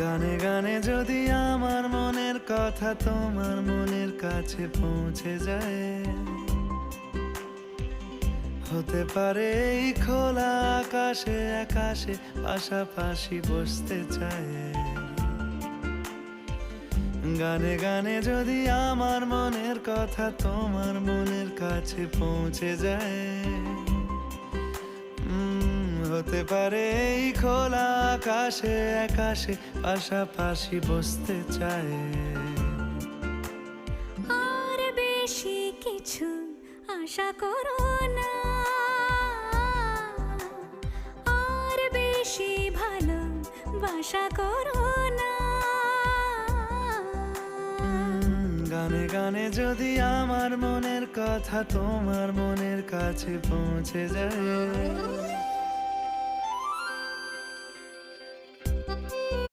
গানে গানে যদি আমার মনের কথা তোমার মনের কাছে পৌঁছে যায়, হতে পারে এই খোলা আকাশে আকাশে পাশাপাশি বসতে চায়। গানে গানে যদি আমার মনের কথা তোমার মনের কাছে পৌঁছে যায়, হতে পারে এই খোলা আকাশে আকাশে পাশাপাশি বসতে চায়। আর বেশি কিছু আশা করো না, আর বেশি ভালোবাসা করো না। গানে গানে যদি আমার মনের কথা তোমার মনের কাছে পৌঁছে যায়,